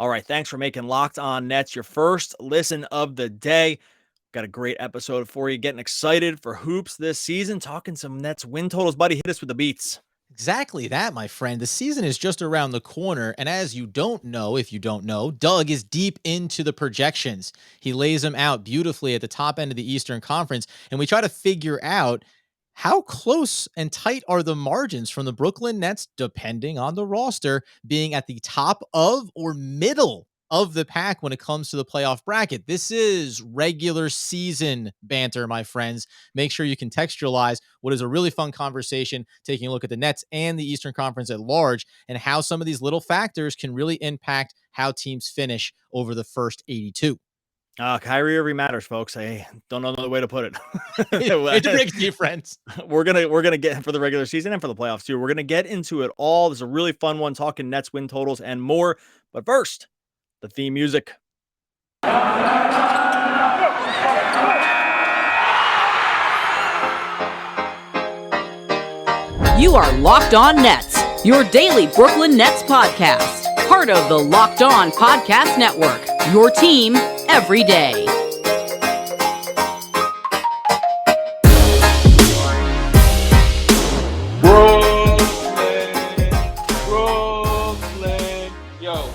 All right, thanks for making Locked On Nets your first listen of the day. Got a great episode for you. Getting excited for hoops this season. Talking some Nets win totals. Buddy, hit us with the beats. Exactly that, my friend. The season is just around the corner, and as you don't know, if you don't know, Doug is deep into the projections. He lays them out beautifully at the top end of the Eastern Conference, and we try to figure out how close and tight are the margins from the Brooklyn Nets, depending on the roster, being at the top of or middle of the pack when it comes to the playoff bracket. This is regular season banter, my friends. Make sure you contextualize what is a really fun conversation, taking a look at the Nets and the Eastern Conference at large and how some of these little factors can really impact how teams finish over the first 82. Kyrie Irving matters, folks. I don't know another way to put it. Hate to break it to you, friends. We're gonna get for the regular season and for the playoffs too. We're gonna get into it all. This is a really fun one, talking Nets win totals and more. But first, the theme music. You are Locked On Nets, your daily Brooklyn Nets podcast. Part of the Locked On Podcast Network, your team every day. Brooklyn, yo.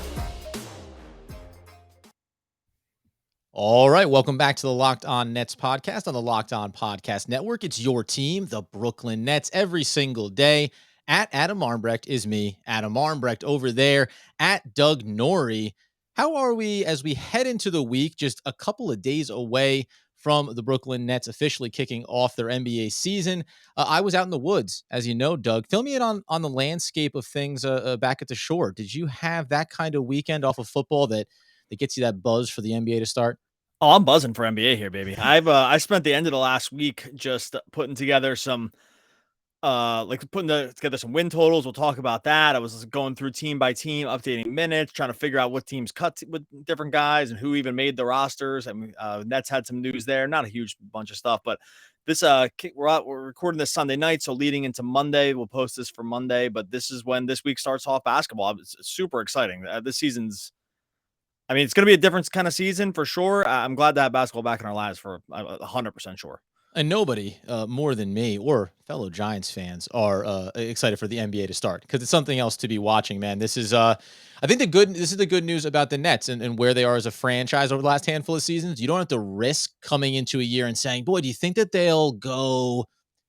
All right, welcome back to the Locked On Nets podcast on the Locked On Podcast Network. It's your team, the Brooklyn Nets, every single day. At Adam Armbrecht is me, Adam Armbrecht, over there at Doug Norrie. How are we as we head into the week, just a couple of days away from the Brooklyn Nets officially kicking off their NBA season? I was out in the woods, as you know, Doug. Fill me in on the landscape of things back at the shore. Did you have that kind of weekend off of football that gets you that buzz for the NBA to start? Oh, I'm buzzing for NBA here, baby. I spent the end of the last week just putting together some together some win totals. We'll talk about that. I was going through team by team, updating minutes, trying to figure out what teams cut with different guys and who even made the rosters. I mean, Nets had some news there, not a huge bunch of stuff, but this we're recording this Sunday night, so leading into Monday, we'll post this for Monday. But this is when this week starts off basketball. It's super exciting. This season's, I mean, it's going to be a different kind of season for sure. I'm glad to have basketball back in our lives for 100% sure. And nobody more than me or fellow Giants fans are excited for the NBA to start because it's something else to be watching, man. This is, I think this is the good news about the Nets and where they are as a franchise over the last handful of seasons. You don't have to risk coming into a year and saying, boy, do you think that they'll go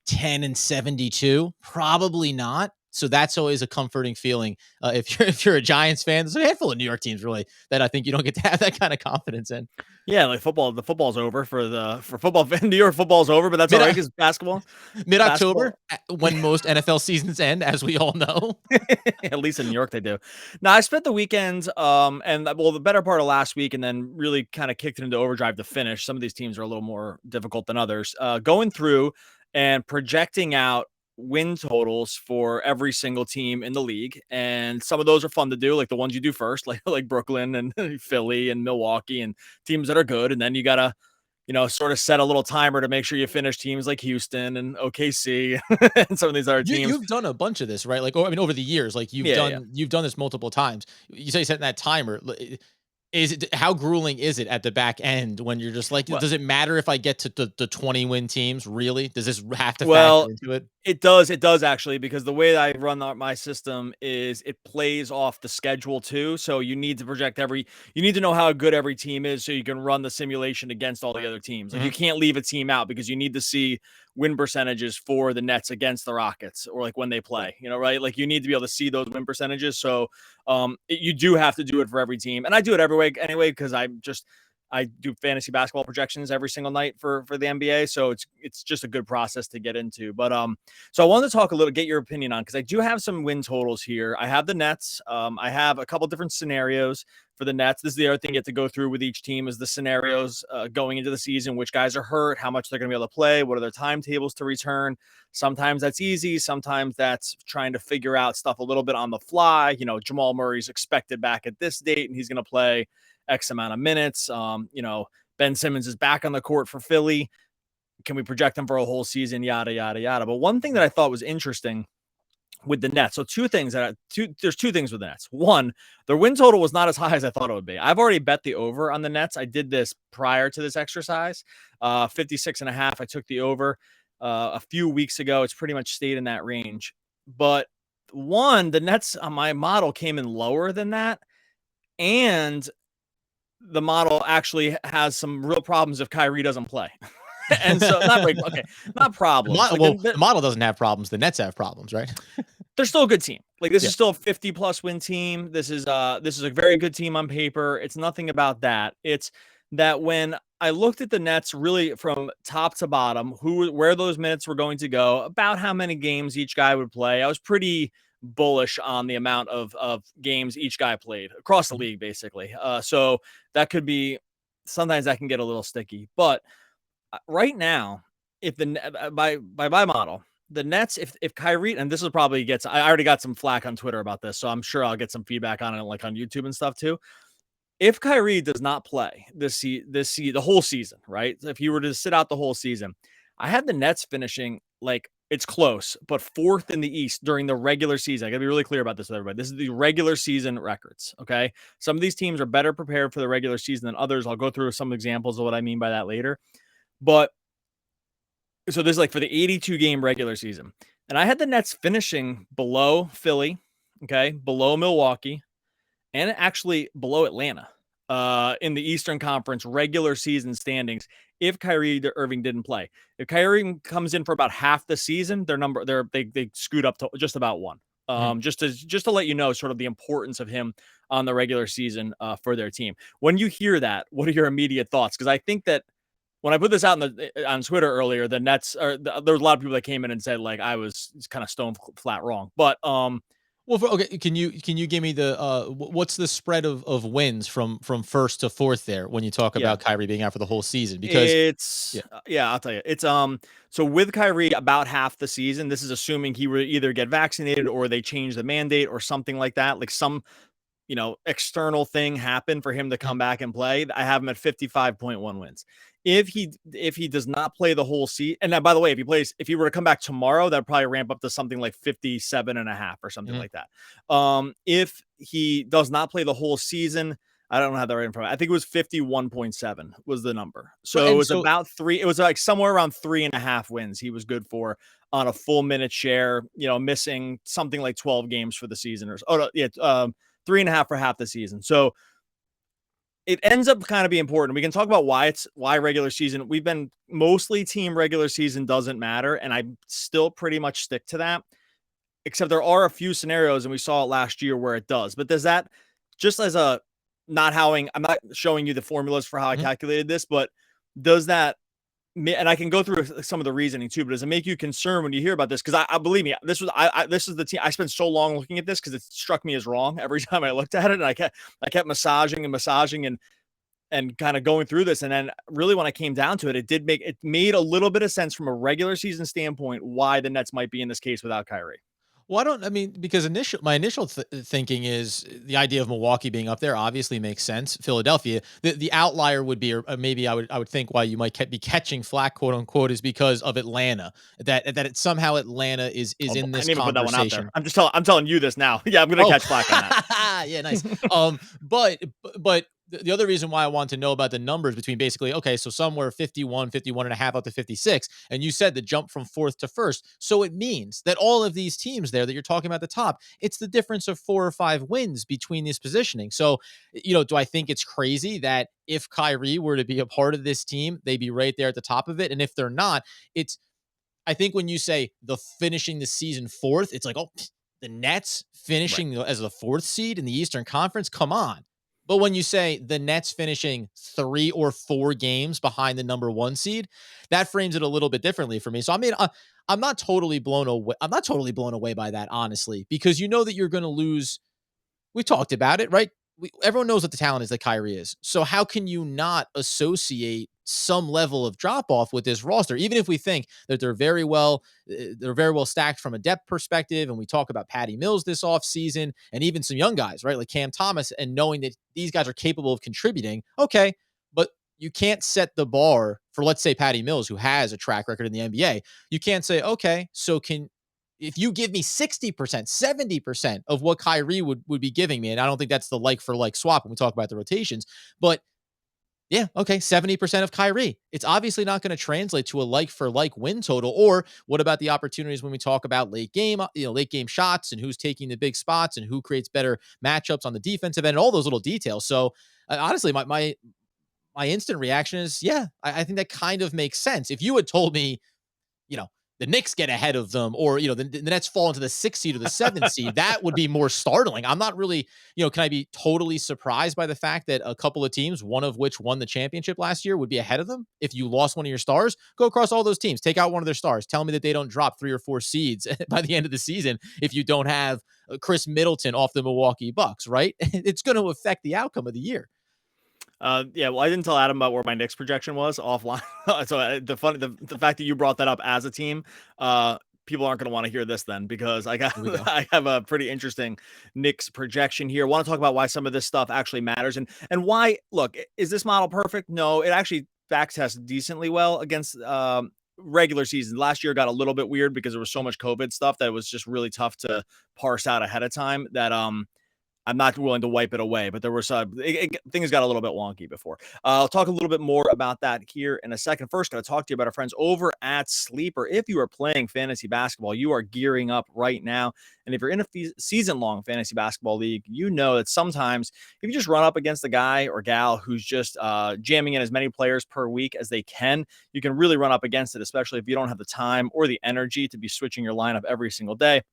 10-72? Probably not. So that's always a comforting feeling. If you're a Giants fan, there's a handful of New York teams really that I think you don't get to have that kind of confidence in. Yeah, like football. The football's over for football. New York football's over, but that's all right because basketball. Mid-October, when most NFL seasons end, as we all know. At least in New York, they do. Now, I spent the weekend, the better part of last week, and then really kind of kicked it into overdrive to finish. Some of these teams are a little more difficult than others. Going through and projecting out win totals for every single team in the league, and some of those are fun to do, like the ones you do first, like Brooklyn and Philly and Milwaukee and teams that are good, and then you gotta sort of set a little timer to make sure you finish teams like Houston and OKC and some of these other teams. You've done a bunch of this, right? Like, over the years, like you've done this multiple times. You say setting that timer. Is it, how grueling is it at the back end when you're just like, does it matter if I get to the 20 win teams? Really? Does this have to factor into it? It does actually, because the way that I run my system is it plays off the schedule too. So you need to you need to know how good every team is so you can run the simulation against all the other teams. Like you can't leave a team out because you need to see win percentages for the Nets against the Rockets or like when they play, right? Like you need to be able to see those win percentages. So you do have to do it for every team. And I do it every week anyway, because I do fantasy basketball projections every single night for the NBA. So it's just a good process to get into. But so I wanted to get your opinion on, because I do have some win totals here. I have the Nets. I have a couple different scenarios for the Nets. This is the other thing you have to go through with each team, is the scenarios going into the season, which guys are hurt, how much they're going to be able to play, what are their timetables to return. Sometimes that's easy. Sometimes that's trying to figure out stuff a little bit on the fly. Jamal Murray's expected back at this date and he's going to play X amount of minutes. Ben Simmons is back on the court for Philly. Can we project him for a whole season? Yada, yada, yada. But one thing that I thought was interesting with the Nets. So there's two things with the Nets. One, their win total was not as high as I thought it would be. I've already bet the over on the Nets. I did this prior to this exercise, 56.5. I took the over a few weeks ago. It's pretty much stayed in that range. But one, the Nets on my model came in lower than that. And the model actually has some real problems if Kyrie doesn't play. And so not problems. The model doesn't have problems. The Nets have problems, right? They're still a good team. Like this is still a 50+ win team. This is a very good team on paper. It's nothing about that. It's that when I looked at the Nets really from top to bottom, where those minutes were going to go, about how many games each guy would play, I was pretty bullish on the amount of games each guy played across the league, basically. So that could be, sometimes that can get a little sticky, but right now, if by my model, the Nets, if Kyrie, and this is probably I already got some flack on Twitter about this, so I'm sure I'll get some feedback on it, like on YouTube and stuff too. If Kyrie does not play the whole season, right? If you were to sit out the whole season, I had the Nets finishing like it's close, but fourth in the East during the regular season. I gotta be really clear about this with everybody. This is the regular season records. Okay. Some of these teams are better prepared for the regular season than others. I'll go through some examples of what I mean by that later. But so this is like for the 82 game regular season. And I had the Nets finishing below Philly, okay, below Milwaukee, and actually below Atlanta in the Eastern Conference regular season standings if Kyrie Irving didn't play. If Kyrie Irving comes in for about half the season, they scoot up to just about one. Just to let you know sort of the importance of him on the regular season for their team. When you hear that, what are your immediate thoughts? Because I think that when I put this out on Twitter earlier, the Nets there was a lot of people that came in and said like I was kind of stone flat wrong. But can you give me the what's the spread of wins from first to fourth there when you talk about Kyrie being out for the whole season? Because I'll tell you. It's so with Kyrie about half the season, this is assuming he would either get vaccinated or they change the mandate or something like that, like some external thing happened for him to come back and play. I have him at 55.1 wins. If he does not play the whole season, and then, by the way, if he were to come back tomorrow, that'd probably ramp up to something like 57.5 or something like that. If he does not play the whole season, I don't have that right in front of me. I think it was 51.7 was the number. So it was about three. It was like somewhere around 3.5 wins he was good for on a full minute share, missing something like 12 games for the season 3.5 for half the season. So it ends up kind of being important. We can talk about why regular season. We've been mostly team regular season doesn't matter. And I still pretty much stick to that, except there are a few scenarios, and we saw it last year where it does. But does that, just as I'm not showing you the formulas for how I calculated this, but does that, and I can go through some of the reasoning too, but does it make you concerned when you hear about this? Because I believe me, this is the team. I spent so long looking at this because it struck me as wrong every time I looked at it, and I kept massaging and kind of going through this, and then really when I came down to it, it made a little bit of sense from a regular season standpoint why the Nets might be in this case without Kyrie. Well, because my initial thinking is the idea of Milwaukee being up there obviously makes sense. Philadelphia, the outlier would be, or maybe I would think why you might be catching flack, quote unquote, is because of Atlanta. That it's somehow Atlanta is in this conversation. Put that one out there. I'm telling you this now. Yeah, I'm gonna catch flack on that. Yeah, nice. But the other reason why I want to know about the numbers between basically, okay, so somewhere 51 and a half up to 56. And you said the jump from fourth to first. So it means that all of these teams there that you're talking about at the top, it's the difference of 4 or 5 wins between this positioning. So, do I think it's crazy that if Kyrie were to be a part of this team, they'd be right there at the top of it? And if they're not, I think when you say the finishing the season fourth, it's like, oh, the Nets finishing as the 4th seed in the Eastern Conference, come on. But when you say the Nets finishing 3 or 4 games behind the number 1 seed, that frames it a little bit differently for me. So I mean, I'm not totally blown away. I'm not totally blown away by that, honestly, because that you're going to lose. We talked about it, right? Everyone knows what the talent is that Kyrie is. So how can you not associate some level of drop off with this roster, even if we think that they're very well stacked from a depth perspective? And we talk about Patty Mills this offseason and even some young guys, right? Like Cam Thomas, and knowing that these guys are capable of contributing. Okay. But you can't set the bar for, let's say, Patty Mills, who has a track record in the NBA. You can't say, okay, so if you give me 60%, 70% of what Kyrie would be giving me, and I don't think that's the like for like swap when we talk about the rotations, but yeah, okay, 70% of Kyrie. It's obviously not going to translate to a like for like win total. Or what about the opportunities when we talk about late game, late game shots and who's taking the big spots and who creates better matchups on the defensive end and all those little details. So honestly, my instant reaction is, yeah, I think that kind of makes sense. If you had told me, you know, the Knicks get ahead of them, or, the Nets fall into the 6th seed or the 7th seed, that would be more startling. I'm not really, can I be totally surprised by the fact that a couple of teams, one of which won the championship last year, would be ahead of them? If you lost one of your stars, go across all those teams, take out one of their stars, tell me that they don't drop 3 or 4 seeds by the end of the season if you don't have Chris Middleton off the Milwaukee Bucks, right? It's going to affect the outcome of the year. Yeah, well, I didn't tell Adam about where my Knicks projection was offline. So the fact that you brought that up as a team, people aren't going to want to hear this then, because I I have a pretty interesting Knicks projection here. Want to talk about why some of this stuff actually matters and why. Look, is this model perfect? No, it actually backtests decently well against regular season. Last year got a little bit weird because there was so much COVID stuff that it was just really tough to parse out ahead of time. That I'm not willing to wipe it away, but there was things got a little bit wonky before. I'll talk a little bit more about that here in a second. First, going to talk to you about our friends over at Sleeper. If you are playing fantasy basketball, you are gearing up right now. And if you're in a season-long fantasy basketball league, you know that sometimes if you just run up against a guy or gal who's just jamming in as many players per week as they can, you can really run up against it, especially if you don't have the time or the energy to be switching your lineup every single day,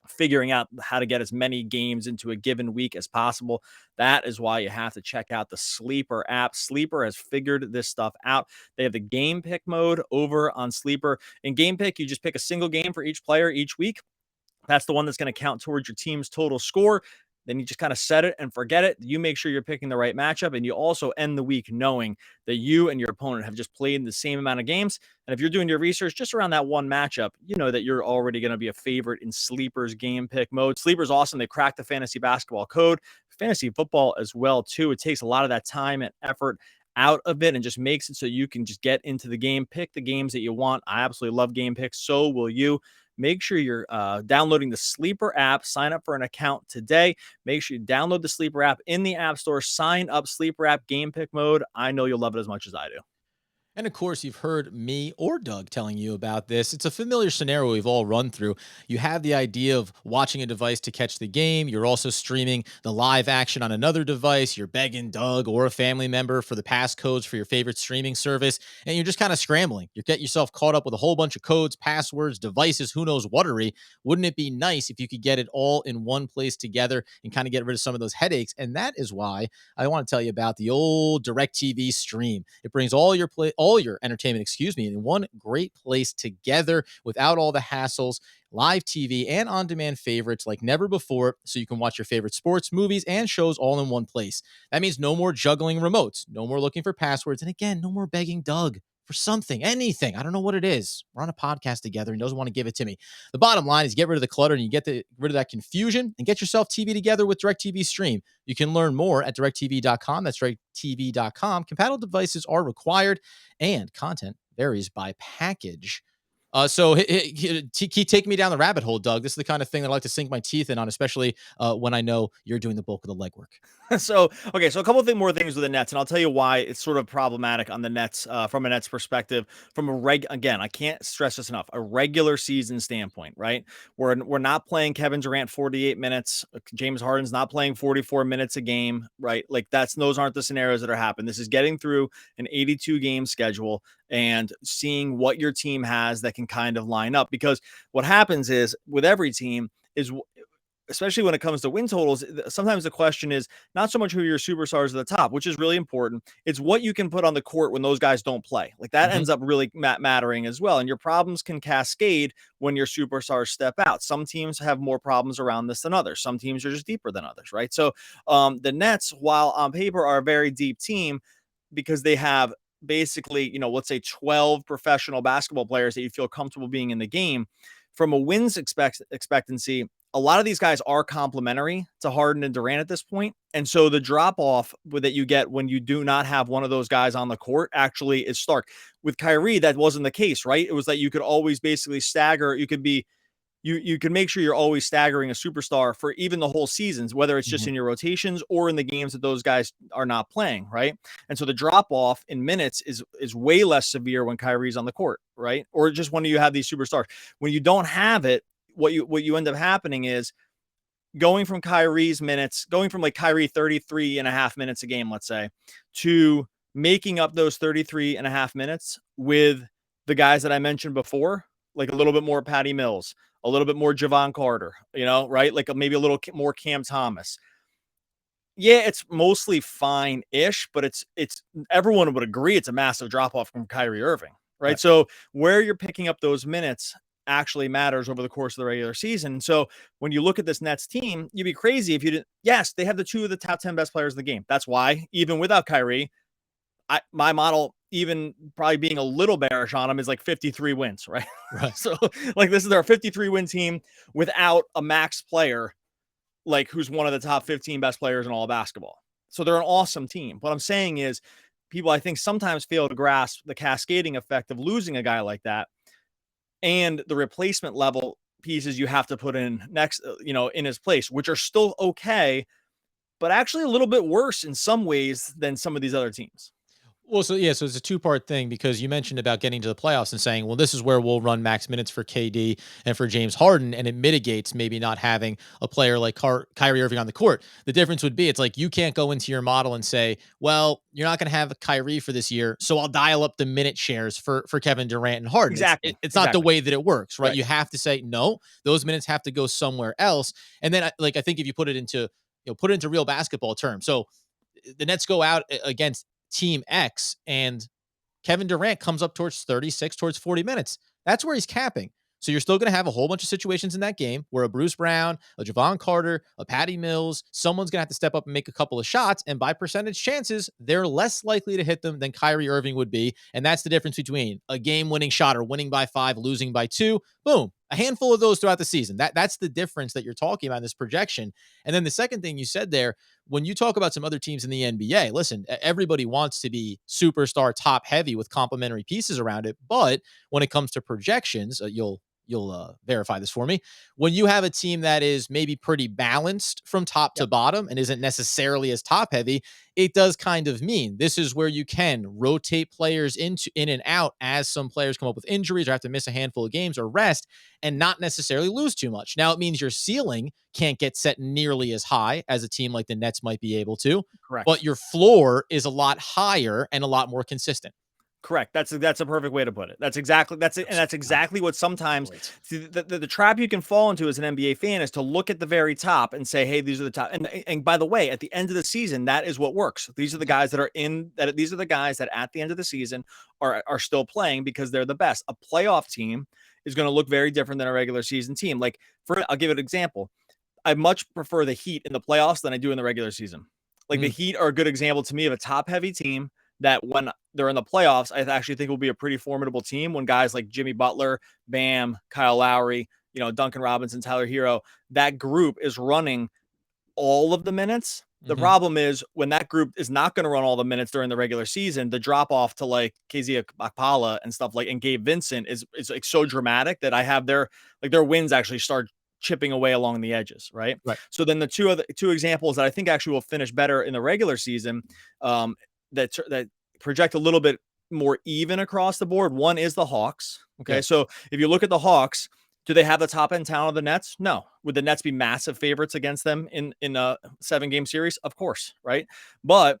figuring out how to get as many games into a given week as possible. That is why you have to check out the Sleeper app. Sleeper has figured this stuff out. They have the game pick mode over on Sleeper. In game pick, you just pick a single game for each player each week. That's the one that's going to count towards your team's total score. Then you just kind of set it and forget it. You make sure you're picking the right matchup, and you also end the week knowing that you and your opponent have just played the same amount of games. And if you're doing your research just around that one matchup, you know that you're already going to be a favorite in Sleeper's game pick mode. Sleeper's awesome. They cracked the fantasy basketball code, fantasy football as well, too. It takes a lot of that time and effort out of it and just makes it so you can just get into the game, pick the games that you want. I absolutely love game picks. So will you. Make sure you're downloading the Sleeper app. Sign up for an account today. Make sure you download the Sleeper app in the App Store. Sign up, Sleeper app, game pick mode. I know you'll love it as much as I do. And of course, you've heard me or Doug telling you about this. It's a familiar scenario we've all run through. You have the idea of watching a device to catch the game. You're also streaming the live action on another device. You're begging Doug or a family member for the passcodes for your favorite streaming service. And you're just kind of scrambling. You get yourself caught up with a whole bunch of codes, passwords, devices, who knows whatery. Wouldn't it be nice if you could get it all in one place together and kind of get rid of some of those headaches? And that is why I want to tell you about the old DirecTV stream. It brings all your entertainment, in one great place together without all the hassles, live TV and on-demand favorites like never before, so you can watch your favorite sports, movies, and shows all in one place. That means no more juggling remotes, no more looking for passwords, and again, no more begging Doug for something, anything. I don't know what it is. We're on a podcast together and he doesn't want to give it to me. The bottom line is get rid of the clutter and you get rid of that confusion and get yourself TV together with DirecTV Stream. You can learn more at directtv.com. That's directtv.com. Compatible devices are required and content varies by package. So keep taking me down the rabbit hole, Doug. This is the kind of thing that I like to sink my teeth in on, especially when I know you're doing the bulk of the legwork. So a couple of more things with the Nets, and I'll tell you why it's sort of problematic on the Nets from a Nets perspective. From again, I can't stress this enough, a regular season standpoint, right? We're not playing Kevin Durant 48 minutes. James Harden's not playing 44 minutes a game, right? Like those aren't the scenarios that are happening. This is getting through an 82 game schedule and seeing what your team has that can kind of line up. Because what happens is with every team is, especially when it comes to win totals, sometimes the question is not so much who your superstars at the top, which is really important. It's what you can put on the court when those guys don't play. Like that ends up really mattering as well. And your problems can cascade when your superstars step out. Some teams have more problems around this than others. Some teams are just deeper than others, right? So the Nets, while on paper are a very deep team because they have basically, let's say 12 professional basketball players that you feel comfortable being in the game, from a wins expectancy, a lot of these guys are complementary to Harden and Durant at this point. And so the drop off that you get when you do not have one of those guys on the court actually is stark. With Kyrie, that wasn't the case, right? It was that you could always basically stagger. You could be you can make sure you're always staggering a superstar for even the whole seasons, whether it's just in your rotations or in the games that those guys are not playing, right? And so the drop off in minutes is way less severe when Kyrie's on the court, right? Or just when you have these superstars. When you don't have it, what you end up happening is going from Kyrie's minutes, going from like Kyrie 33 and a half minutes a game, let's say, to making up those 33 and a half minutes with the guys that I mentioned before, like a little bit more Patty Mills, a little bit more Javon Carter, right? Like maybe a little more Cam Thomas. Yeah, it's mostly fine-ish, but it's everyone would agree it's a massive drop-off from Kyrie Irving, right? So where you're picking up those minutes actually matters over the course of the regular season. So when you look at this Nets team, you'd be crazy if you didn't. Yes, they have the two of the top 10 best players in the game. That's why, even without Kyrie, my model, even probably being a little bearish on them, is like 53 wins, right? So like this is their 53 win team without a max player, like who's one of the top 15 best players in all of basketball. So they're an awesome team. What I'm saying is people, I think, sometimes fail to grasp the cascading effect of losing a guy like that and the replacement level pieces you have to put in next, in his place, which are still okay, but actually a little bit worse in some ways than some of these other teams. Well, so it's a two-part thing, because you mentioned about getting to the playoffs and saying, well, this is where we'll run max minutes for KD and for James Harden, and it mitigates maybe not having a player like Kyrie Irving on the court. The difference would be, it's like you can't go into your model and say, well, you're not going to have Kyrie for this year, so I'll dial up the minute shares for Kevin Durant and Harden. Exactly. It's not the way that it works, right? Right. You have to say, no, those minutes have to go somewhere else. And then I think if you put it into real basketball terms, so the Nets go out against Team X and Kevin Durant comes up towards 36, towards 40 minutes. That's where he's capping. So you're still going to have a whole bunch of situations in that game where a Bruce Brown, a Javon Carter, a Patty Mills, someone's going to have to step up and make a couple of shots. And by percentage chances, they're less likely to hit them than Kyrie Irving would be. And that's the difference between a game-winning shot or winning by 5, losing by 2. Boom. A handful of those throughout the season. That's the difference that you're talking about in this projection. And then the second thing you said there, when you talk about some other teams in the NBA, listen, everybody wants to be superstar top heavy with complementary pieces around it. But when it comes to projections, you'll verify this for me. When you have a team that is maybe pretty balanced from top to bottom and isn't necessarily as top heavy, it does kind of mean this is where you can rotate players in and out as some players come up with injuries or have to miss a handful of games or rest and not necessarily lose too much. Now, it means your ceiling can't get set nearly as high as a team like the Nets might be able to. Correct. But your floor is a lot higher and a lot more consistent. Correct. That's a perfect way to put it. That's it. And that's exactly what sometimes the trap you can fall into as an NBA fan is to look at the very top and say, hey, these are the top. And by the way, at the end of the season, that is what works. These are the guys that are these are the guys that at the end of the season are still playing because they're the best. A playoff team is going to look very different than a regular season team. Like I'll give an example. I much prefer the Heat in the playoffs than I do in the regular season. Like the Heat are a good example to me of a top heavy team that when they're in the playoffs, I actually think will be a pretty formidable team when guys like Jimmy Butler, Bam, Kyle Lowry, Duncan Robinson, Tyler Hero, that group is running all of the minutes. The problem is when that group is not going to run all the minutes during the regular season, the drop off to like KZ Okpala and stuff and Gabe Vincent is like so dramatic that I have their wins actually start chipping away along the edges. Right. So then the two examples that I think actually will finish better in the regular season, that project a little bit more even across the board. One is the Hawks. Okay. So if you look at the Hawks, do they have the top end talent of the Nets? No. Would the Nets be massive favorites against them in a 7-game series? Of course. Right. But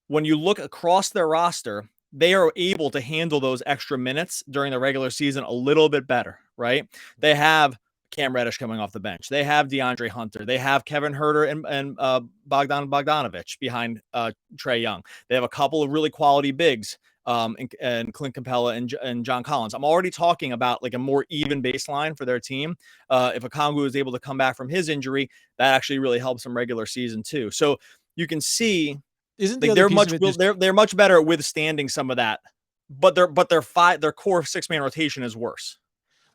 when you look across their roster, they are able to handle those extra minutes during the regular season a little bit better. Right. They have Cam Reddish coming off the bench. They have DeAndre Hunter. They have Kevin Huerter and Bogdan Bogdanovic behind Trae Young. They have a couple of really quality bigs and Clint Capella and John Collins. I'm already talking about like a more even baseline for their team. If Okongwu is able to come back from his injury, that actually really helps them regular season too. So you can see they're much better at withstanding some of that, but their core 6-man rotation is worse.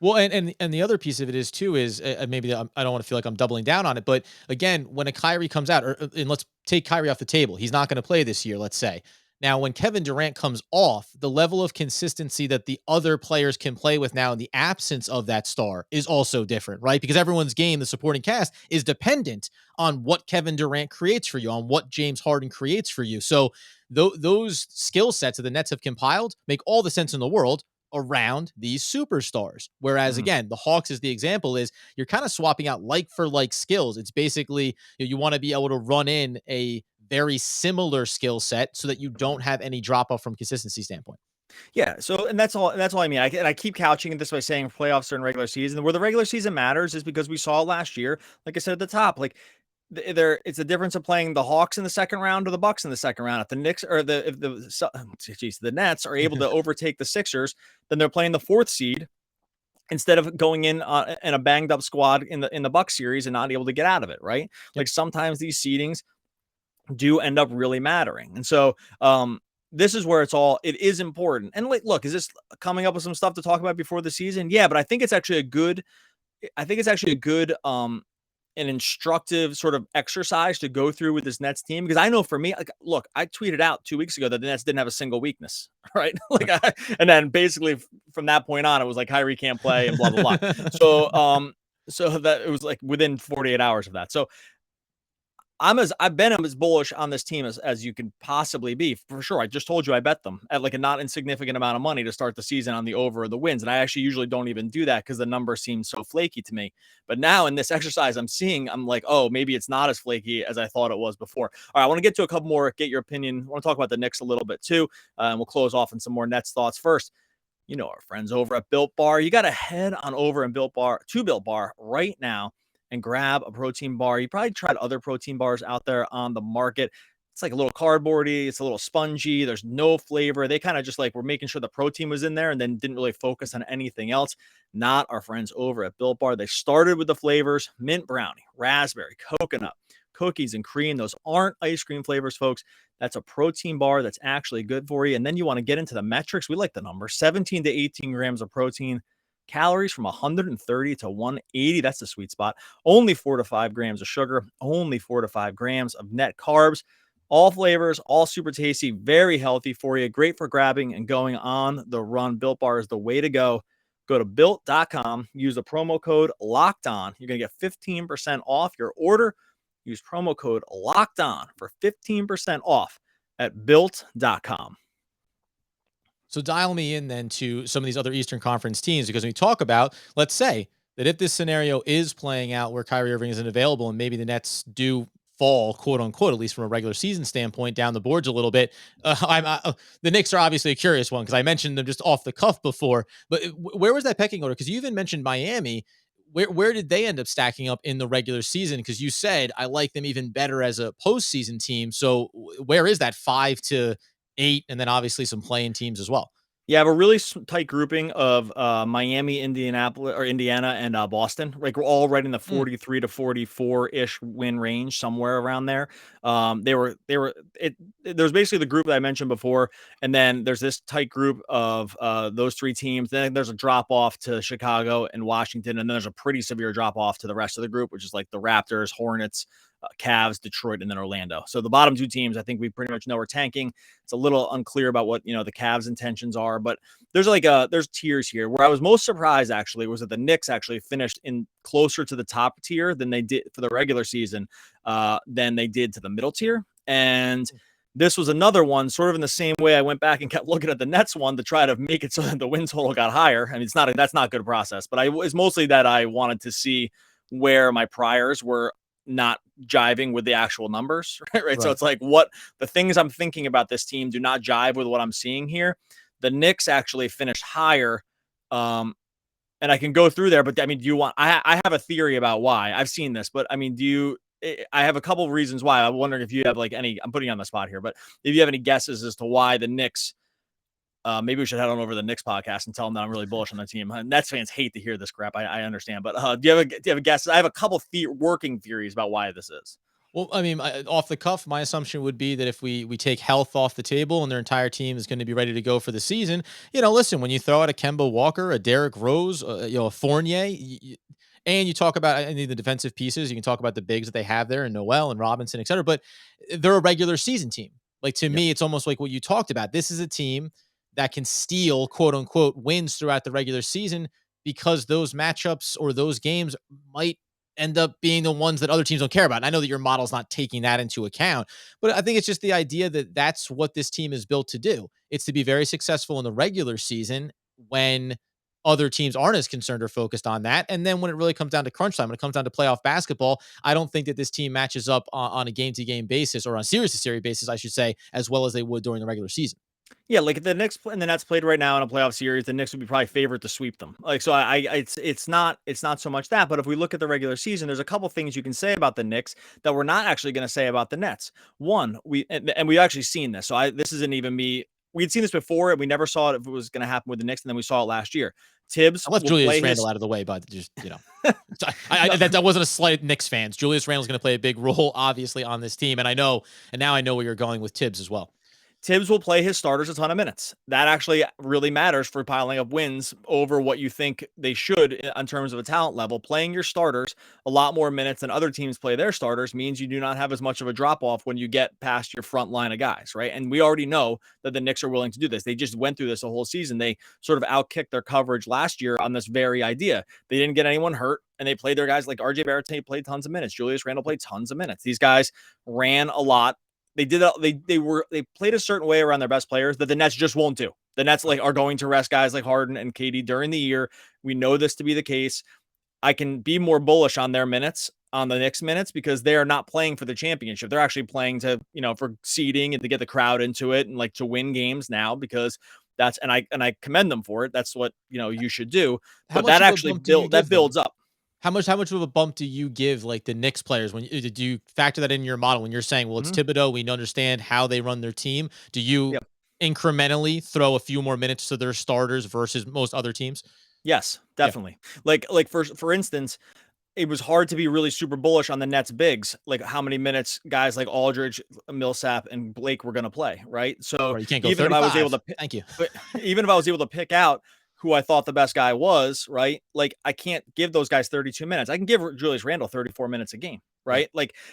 Well, and the other piece of it is too is maybe I don't want to feel like I'm doubling down on it, but again, when a Kyrie comes out, and let's take Kyrie off the table, he's not going to play this year, let's say. Now, when Kevin Durant comes off, the level of consistency that the other players can play with now in the absence of that star is also different, right? Because everyone's game, the supporting cast, is dependent on what Kevin Durant creates for you, on what James Harden creates for you. So those skill sets that the Nets have compiled make all the sense in the world around these superstars. Whereas again, the Hawks as the example is you're kind of swapping out like for like skills. It's basically you want to be able to run in a very similar skill set so that you don't have any drop off from consistency standpoint. Yeah. So, and that's all. That's all I mean. I keep couching it this by saying playoffs are in regular season. Where the regular season matters is because we saw last year, like I said at the top, like it's the difference of playing the Hawks in the second round or the Bucks in the second round. If the Knicks or the Nets are able to overtake the Sixers, then they're playing the fourth seed instead of going in a banged up squad in the Bucks series and not able to get out of it. Right. Yep. Like sometimes these seedings do end up really mattering. And so, this is where it is important. And like, look, is this coming up with some stuff to talk about before the season? Yeah, but I think it's actually a good, an instructive sort of exercise to go through with this Nets team. Because I know for me, like, look, I tweeted out 2 weeks ago that the Nets didn't have a single weakness, right? And then basically from that point on, it was like Kyrie can't play and blah, blah, blah. So that it was like within 48 hours of that. So I've been as bullish on this team as you can possibly be, for sure. I just told you I bet them at like a not insignificant amount of money to start the season on the over or the wins. And I actually usually don't even do that because the number seems so flaky to me. But now in this exercise I'm like, oh, maybe it's not as flaky as I thought it was before. All right, I want to get to a couple more, get your opinion. I want to talk about the Knicks a little bit too. And we'll close off on some more Nets thoughts first. You know, our friends over at Built Bar, you got to head on over and Built Bar right now and grab a protein bar. You probably tried other protein bars out there on the market. It's like a little cardboardy. It's a little spongy. There's no flavor. They kind of just like were making sure the protein was in there and then didn't really focus on anything else. Not our friends over at Built Bar. They started with the flavors: mint brownie, raspberry, coconut, cookies, and cream. Those aren't ice cream flavors, folks. That's a protein bar that's actually good for you. And then you want to get into the metrics. We like the number: 17 to 18 grams of protein, calories from 130 to 180. That's the sweet spot. Only 4 to 5 grams of sugar, only 4 to 5 grams of net carbs. All flavors, all super tasty, very healthy for you. Great for grabbing and going on the run. Built Bar is the way to go. Go to built.com, use the promo code locked on. You're going to get 15% off your order. Use promo code locked on for 15% off at built.com. So dial me in then to some of these other Eastern Conference teams, because when we talk about, let's say that if this scenario is playing out where Kyrie Irving isn't available and maybe the Nets do fall, quote unquote, at least from a regular season standpoint, down the boards a little bit. The Knicks are obviously a curious one because I mentioned them just off the cuff before, but where was that pecking order? Because you even mentioned Miami. Where did they end up stacking up in the regular season? Because you said I like them even better as a postseason team. So where is that 5 to 8, and then obviously some playing teams as well? Yeah, I have a really tight grouping of Miami, Indiana, and Boston. Like we're all right in the 43 to 44-ish win range, somewhere around there. There's basically the group that I mentioned before, and then there's this tight group of those three teams. Then there's a drop off to Chicago and Washington, and then there's a pretty severe drop off to the rest of the group, which is like the Raptors, Hornets, Cavs, Detroit, and then Orlando. So the bottom two teams, I think we pretty much know are tanking. It's a little unclear about what, the Cavs' intentions are, but there's there's tiers here. Where I was most surprised actually was that the Knicks actually finished in closer to the top tier than they did for the regular season, than they did to the middle tier. And this was another one, sort of in the same way I went back and kept looking at the Nets one to try to make it so that the win total got higher. I mean, that's not a good process, but it's mostly that I wanted to see where my priors were not jiving with the actual numbers, right? So it's like what the things I'm thinking about this team do not jive with what I'm seeing here. The Knicks actually finished higher, and I can go through there, but I mean, I have a theory about why. I've seen this, but I mean, I have a couple of reasons why. I'm wondering if you have I'm putting you on the spot here, but if you have any guesses as to why the Knicks, maybe we should head on over to the Knicks podcast and tell them that I'm really bullish on the team. Nets fans hate to hear this crap. I understand, but do you have a guess? I have a couple working theories about why this is. Well, I mean, off the cuff, my assumption would be that if we take health off the table and their entire team is going to be ready to go for the season, listen, when you throw out a Kemba Walker, a Derrick Rose, a Fournier, and you talk about any of the defensive pieces, you can talk about the bigs that they have there and Noel and Robinson, et cetera, but they're a regular season team. Like, to me, it's almost like what you talked about. This is a team that can steal, quote unquote, wins throughout the regular season because those matchups or those games might end up being the ones that other teams don't care about. And I know that your model's not taking that into account, but I think it's just the idea that that's what this team is built to do. It's to be very successful in the regular season when other teams aren't as concerned or focused on that. And then when it really comes down to crunch time, when it comes down to playoff basketball, I don't think that this team matches up on a game to game basis, or on series to series basis, I should say, as well as they would during the regular season. Yeah, like if the Knicks and the Nets played right now in a playoff series, the Knicks would be probably favored to sweep them. Like, so it's not so much that, but if we look at the regular season, there's a couple things you can say about the Knicks that we're not actually going to say about the Nets. One, and we've actually seen this. So this isn't even me. We'd seen this before, and we never saw it if it was going to happen with the Knicks, and then we saw it last year. Tibbs I left will Julius play Randle out of the way, but just, that wasn't a slight Knicks fans. Julius Randle's going to play a big role, obviously, on this team, and now I know where you're going with Tibbs as well. Tibbs will play his starters a ton of minutes. That actually really matters for piling up wins over what you think they should in terms of a talent level. Playing your starters a lot more minutes than other teams play their starters means you do not have as much of a drop off when you get past your front line of guys, right? And we already know that the Knicks are willing to do this. They just went through this a whole season. They sort of outkicked their coverage last year on this very idea. They didn't get anyone hurt, and they played their guys like RJ Barrett played tons of minutes. Julius Randle played tons of minutes. These guys ran a lot. They did. They played a certain way around their best players that the Nets just won't do. The Nets are going to rest guys like Harden and KD during the year. We know this to be the case. I can be more bullish on their minutes, on the Knicks minutes, because they are not playing for the championship. They're actually playing to, for seeding and to get the crowd into it and to win games now, because and I commend them for it. That's what, you should do. But that actually builds up. How much of a bump do you give the Knicks players when do you factor that in your model when you're saying, well, it's Thibodeau, we understand how they run their team? Do you incrementally throw a few more minutes to their starters versus most other teams? Yes, definitely. Yeah. Like for instance, it was hard to be really super bullish on the Nets bigs, like how many minutes guys like Aldridge, Millsap, and Blake were going to play, right? So you can't go even 35. if I was able to, thank you. Even if I was able to pick out who I thought the best guy was, right? Like I can't give those guys 32 minutes. I can give Julius Randle 34 minutes a game, right?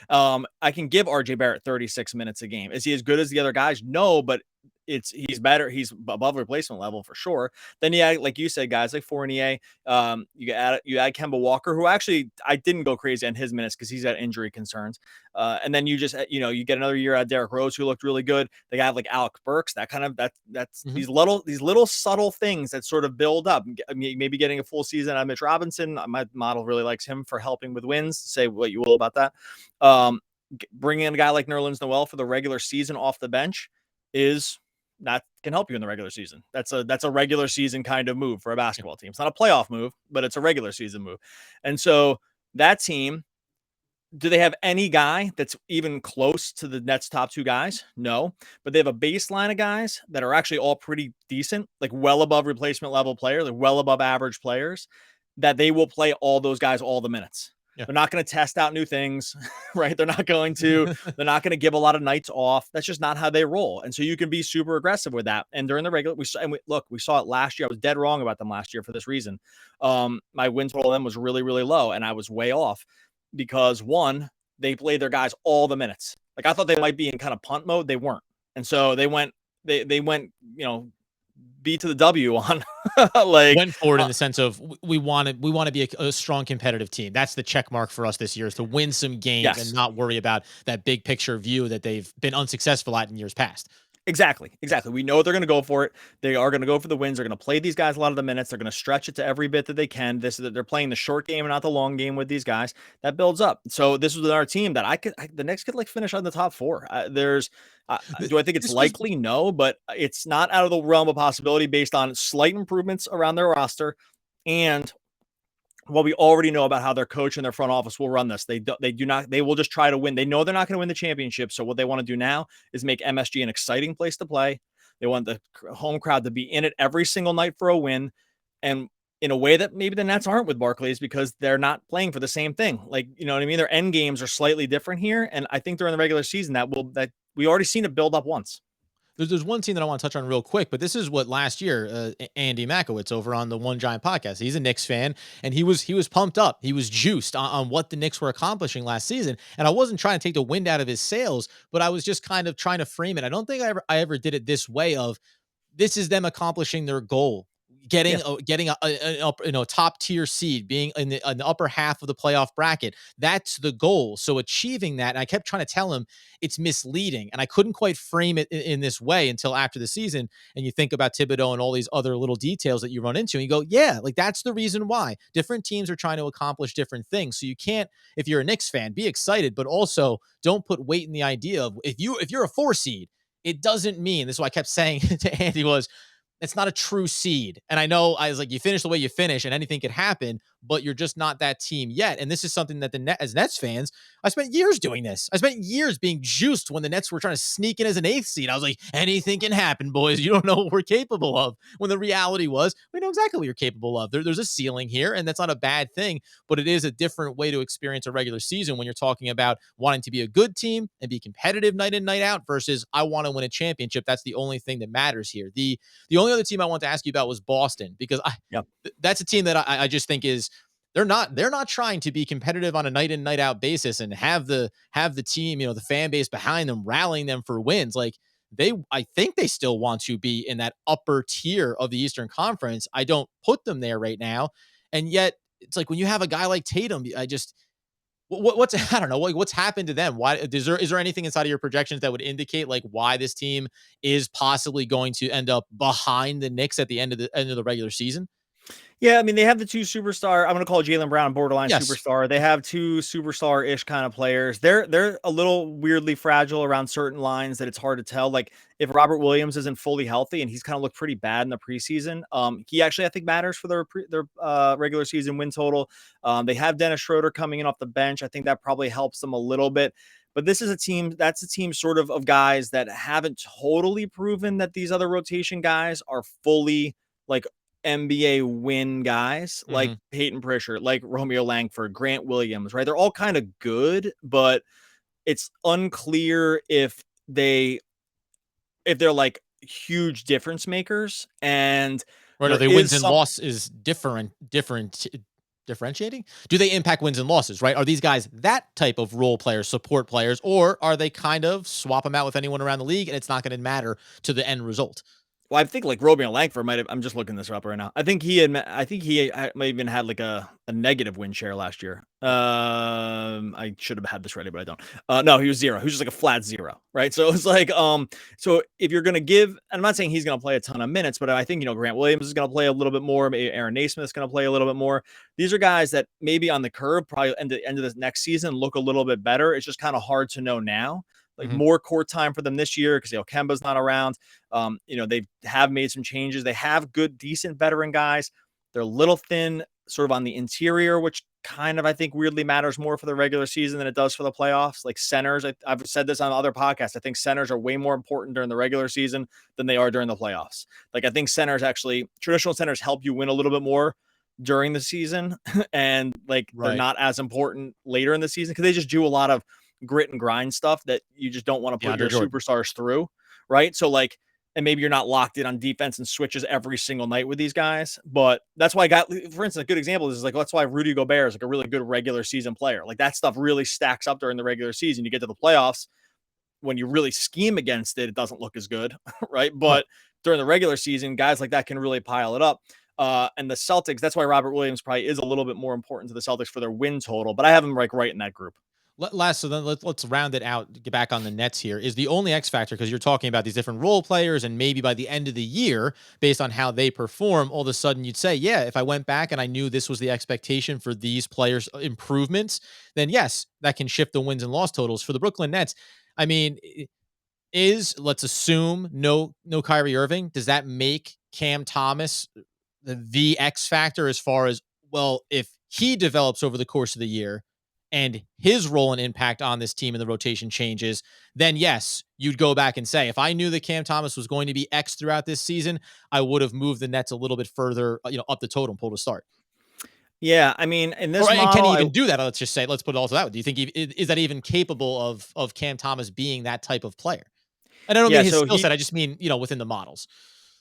I can give RJ Barrett 36 minutes a game. Is he as good as the other guys? No, but he's better. He's above replacement level for sure. Then like you said, guys like Fournier. You add Kemba Walker, who actually I didn't go crazy on his minutes because he's got injury concerns. And then you just you get another year out of Derrick Rose, who looked really good. They got like Alec Burks, that's these little subtle things that sort of build up. Maybe getting a full season out of Mitch Robinson. My model really likes him for helping with wins. Say what you will about that. Bringing in a guy like Nerlens Noel for the regular season off the bench that can help you in the regular season. That's a regular season kind of move for a basketball team. It's not a playoff move, but it's a regular season move. And so that team, do they have any guy that's even close to the Nets' top two guys? No, but they have a baseline of guys that are actually all pretty decent, like well above replacement level players, like well above average players, that they will play all those guys all the minutes. Yeah. They're not going to test out new things, right? They're not going to give a lot of nights off. That's just not how they roll. And so you can be super aggressive with that. And during the regular, we saw it last year. I was dead wrong about them last year for this reason. My win total then was really, really low, and I was way off because one, they played their guys all the minutes. Like I thought they might be in kind of punt mode. They weren't. And so they went, B to the W on went forward in the sense of we want to be a strong competitive team. That's the check mark for us this year, is to win some games and not worry about that big picture view that they've been unsuccessful at in years past. Exactly. We know they're going to go for it. They are going to go for the wins. They're going to play these guys a lot of the minutes. They're going to stretch it to every bit that they can. They're playing the short game and not the long game with these guys. That builds up. So this was our team that the Knicks could finish on the top four. Do I think it's likely? No, but it's not out of the realm of possibility based on slight improvements around their roster and what we already know about how their coach and their front office will run this. They will just try to win. They know they're not going to win the championship. So what they want to do now is make MSG an exciting place to play. They want the home crowd to be in it every single night for a win. And in a way that maybe the Nets aren't with Barclays, because they're not playing for the same thing. Like, you know what I mean? Their end games are slightly different here. And I think during the regular season that we already seen it build up once. There's one team that I want to touch on real quick, but this is what last year, Andy Makowitz over on the One Giant podcast. He's a Knicks fan, and he was pumped up. He was juiced on what the Knicks were accomplishing last season. And I wasn't trying to take the wind out of his sails, but I was just kind of trying to frame it. I don't think I ever did it this way of this is them accomplishing their goal, getting a top tier seed, being in the upper half of the playoff bracket. That's the goal. So achieving that, and I kept trying to tell him it's misleading, and I couldn't quite frame it in this way until after the season. And you think about Thibodeau and all these other little details that you run into, and you go, yeah, like that's the reason why different teams are trying to accomplish different things. So you can't, if you're a Knicks fan, be excited, but also don't put weight in the idea of if you're a 4 seed, it doesn't mean, this is what I kept saying to Andy was, it's not a true seed. And I know I was like, you finish the way you finish and anything could happen, but you're just not that team yet. And this is something that as Nets fans, I spent years doing this. I spent years being juiced when the Nets were trying to sneak in as an 8th seed. I was like, anything can happen, boys. You don't know what we're capable of. When the reality was, we know exactly what you're capable of. There's a ceiling here, and that's not a bad thing, but it is a different way to experience a regular season when you're talking about wanting to be a good team and be competitive night in, night out versus I want to win a championship. That's the only thing that matters here. The only other team I want to ask you about was Boston, because that's a team that I just think is they're not trying to be competitive on a night in, night out basis and have the team, the fan base behind them, rallying them for wins. Like I think they still want to be in that upper tier of the Eastern Conference. I don't put them there right now. And yet it's like when you have a guy like Tatum, what's I don't know, like what's happened to them? Why is there anything inside of your projections that would indicate like why this team is possibly going to end up behind the Knicks at the end of the regular season? Yeah, I mean, they have the 2 superstar. I'm going to call Jaylen Brown borderline Yes. superstar. They have 2 superstar-ish kind of players. They're a little weirdly fragile around certain lines that it's hard to tell. Like if Robert Williams isn't fully healthy, and he's kind of looked pretty bad in the preseason, he actually I think matters for their regular season win total. They have Dennis Schroeder coming in off the bench. I think that probably helps them a little bit. But this is a team sort of guys that haven't totally proven that these other rotation guys are fully like NBA win guys, like Peyton Pritchard, like Romeo Langford, Grant Williams, right? They're all kind of good, but it's unclear if they're like huge difference makers. And right, are they wins and loss is differentiating? Do they impact wins and losses, right? Are these guys that type of role players, support players, or are they kind of swap them out with anyone around the league and it's not going to matter to the end result? Well, I think like Romeo Langford might have. I'm just looking this up right now. I think he might even had like a negative win share last year. I should have had this ready, but I don't. No, he was 0. He was just like a flat 0, right? So it's like, so if you're gonna give, I'm not saying he's gonna play a ton of minutes, but I think Grant Williams is gonna play a little bit more. Maybe Aaron Naismith is gonna play a little bit more. These are guys that maybe on the curve, probably end of this next season, look a little bit better. It's just kind of hard to know now. Like more court time for them this year because Kemba's not around. They have made some changes. They have good, decent veteran guys. They're a little thin sort of on the interior, which kind of, I think, weirdly matters more for the regular season than it does for the playoffs. Like centers, I've said this on other podcasts. I think centers are way more important during the regular season than they are during the playoffs. Like I think traditional centers help you win a little bit more during the season. And they're not as important later in the season because they just do a lot of grit and grind stuff that you just don't want to put your superstars through, right? So and maybe you're not locked in on defense and switches every single night with these guys, but that's why for instance, a good example is that's why Rudy Gobert is like a really good regular season player. Like that stuff really stacks up during the regular season. You get to the playoffs, when you really scheme against it, it doesn't look as good, right? But during the regular season, guys like that can really pile it up. And the Celtics, that's why Robert Williams probably is a little bit more important to the Celtics for their win total, but I have them right in that group. So then let's round it out, get back on the Nets here. Is the only X factor, because you're talking about these different role players and maybe by the end of the year, based on how they perform, all of a sudden you'd say, yeah, if I went back and I knew this was the expectation for these players' improvements, then yes, that can shift the wins and loss totals for the Brooklyn Nets. I mean, let's assume no Kyrie Irving. Does that make Cam Thomas the X factor as far as, well, if he develops over the course of the year and his role and impact on this team in the rotation changes, then yes, you'd go back and say, if I knew that Cam Thomas was going to be X throughout this season, I would have moved the Nets a little bit further, up the totem pole to start. Yeah, I mean, in this model, can he even do that? Let's just say, let's put it all to that. Do you think is that even capable of Cam Thomas being that type of player? And I don't Yeah, mean his so skill set. I just mean, within the models.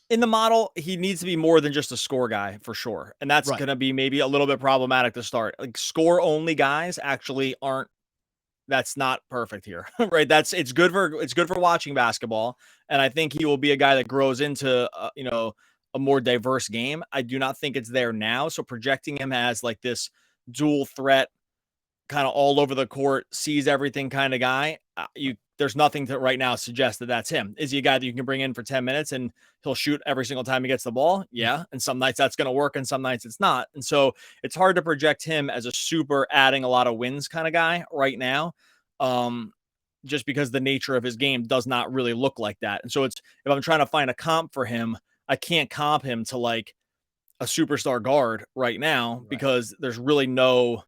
in the model, he needs to be more than just a score guy for sure. And that's Right. going to be maybe a little bit problematic to start. Like score only guys actually aren't that's not perfect here, right? It's good for watching basketball, and I think he will be a guy that grows into a more diverse game. I do not think it's there now, so projecting him as like this dual threat, kind of all over the court, sees everything kind of guy. There's nothing to right now suggest that that's him. Is he a guy that you can bring in for 10 minutes and he'll shoot every single time he gets the ball? Yeah. And some nights that's going to work and some nights it's not. And so it's hard to project him as a super adding a lot of wins kind of guy right now. Just because the nature of his game does not really look like that. And so if I'm trying to find a comp for him, I can't comp him to like a superstar guard right now because there's really no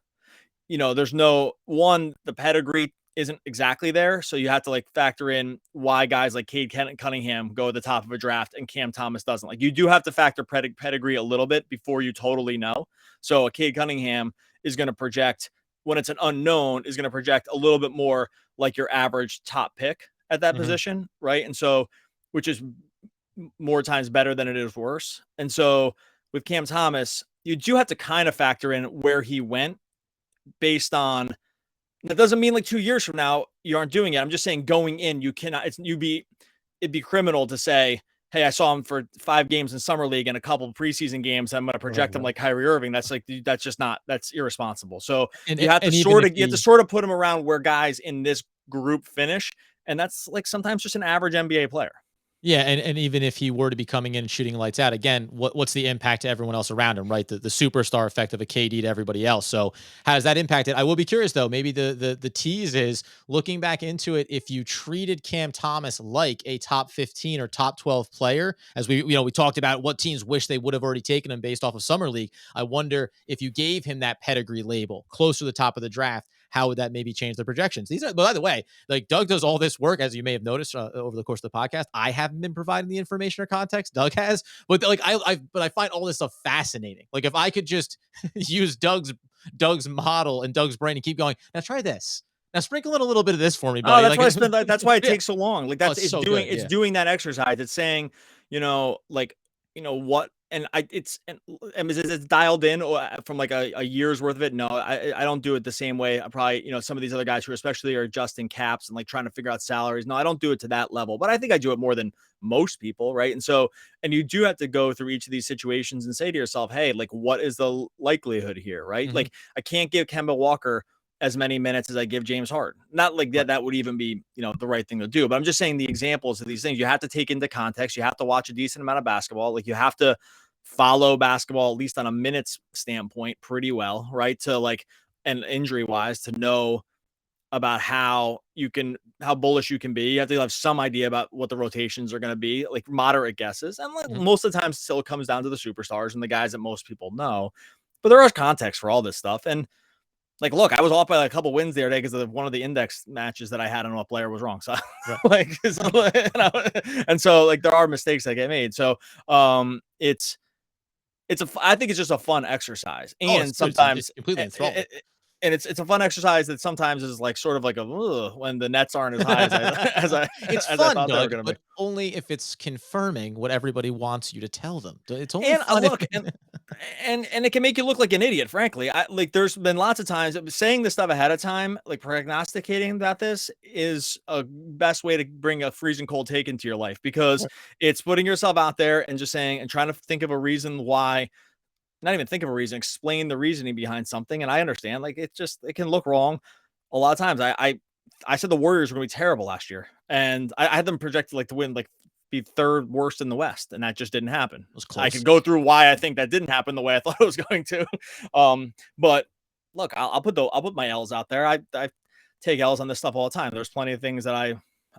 there's no one, the pedigree isn't exactly there. So you have to like factor in why guys like Cade Cunningham go at the top of a draft and Cam Thomas doesn't. Like you do have to factor pedigree a little bit before you totally know. So a Cade Cunningham is going to project when it's an unknown is going to project a little bit more like your average top pick at that position. Right. And so, which is more times better than it is worse. And so with Cam Thomas, you do have to kind of factor in where he went based on that doesn't mean like 2 years from now you aren't doing it. I'm just saying going in, you cannot. It'd be criminal to say, "Hey, I saw him for 5 games in summer league and a couple of preseason games. I'm going to project him like Kyrie Irving." That's just not. That's irresponsible. So And you have to even sort of put him around where guys in this group finish, and that's like sometimes just an average NBA player. Yeah, and even if he were to be coming in and shooting lights out again, what's the impact to everyone else around him, right? The superstar effect of a KD to everybody else. So how does that impact it? I will be curious though. Maybe the tease is looking back into it. If you treated Cam Thomas like a top 15 or top 12 player, as we talked about what teams wish they would have already taken him based off of summer league. I wonder if you gave him that pedigree label close to the top of the draft, how would that maybe change the projections? These are, by the way, like Doug does all this work, as you may have noticed over the course of the podcast. I haven't been providing the information or context. Doug has, but like I find all this stuff fascinating. Like if I could just use Doug's model and Doug's brain and keep going, now try this. Now sprinkle in a little bit of this for me, buddy. Oh, that's Like, why I spend. That's why it takes so long. Like it's so good. it's Yeah. doing that exercise. It's saying, what, and it's dialed in from like a year's worth of it. No, I don't do it the same way. I probably some of these other guys who especially are adjusting caps and like trying to figure out salaries. No, I don't do it to that level, but I think I do it more than most people, right? And so, and you do have to go through each of these situations and say to yourself, hey, like what is the likelihood here, right? Like I can't give Kemba Walker as many minutes as I give James Harden. Not like that would even be, the right thing to do. But I'm just saying the examples of these things you have to take into context. You have to watch a decent amount of basketball. Like you have to follow basketball, at least on a minutes standpoint, pretty well, right? To like, and injury wise, to know about how bullish you can be. You have to have some idea about what the rotations are going to be, like moderate guesses. And like most of the time still comes down to the superstars and the guys that most people know. But there is context for all this stuff. And like, look, I was off by like a couple wins the other day because of one of the index matches that I had on what player was wrong. So and so like there are mistakes that get made. So I think it's just a fun exercise. And sometimes it's completely enthralling. And it's a fun exercise that sometimes is like sort of like when the nets aren't as high It's as fun, I thought Doug, they were going to but be. only if it's confirming what everybody wants you to tell them. It's only And fun look, and it can make you look like an idiot, frankly. There's been lots of times saying this stuff ahead of time, like prognosticating about this is a best way to bring a freezing cold take into your life because it's putting yourself out there and just saying and trying to think of a reason why. Not even think of a reason, explain the reasoning behind something. And I understand, like, it can look wrong a lot of times. I said the Warriors were going to be terrible last year, and I had them projected like to win, like be third worst in the West, and that just didn't happen. It was close. I could go through why I think that didn't happen the way I thought it was going to. But look, I'll put my L's out there. I take L's on this stuff all the time. There's plenty of things that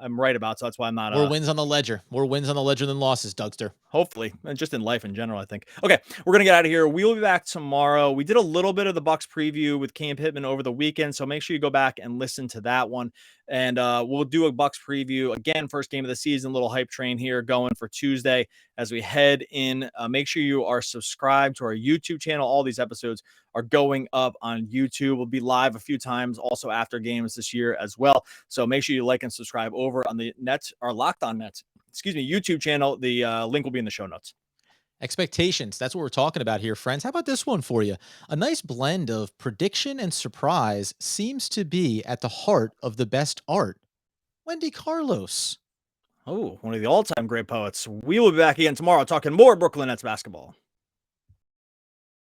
I'm right about, so that's why I'm not. More wins on the ledger. More wins on the ledger than losses, Dougster. Hopefully, and just in life in general, I think. Okay, we're gonna get out of here. We will be back tomorrow. We did a little bit of the Bucks preview with Cam Pittman over the weekend, so make sure you go back and listen to that one. And we'll do a Bucks preview again, first game of the season. Little hype train here going for Tuesday as we head in. Make sure you are subscribed to our YouTube channel. All these episodes are going up on YouTube. We'll be live a few times also after games this year as well. So make sure you like and subscribe over on the Nets, or Locked On Nets, YouTube channel. The link will be in the show notes. Expectations. That's what we're talking about here, friends. How about this one for you? A nice blend of prediction and surprise seems to be at the heart of the best art. Wendy Carlos. Oh, one of the all-time great poets. We will be back again tomorrow talking more Brooklyn Nets basketball.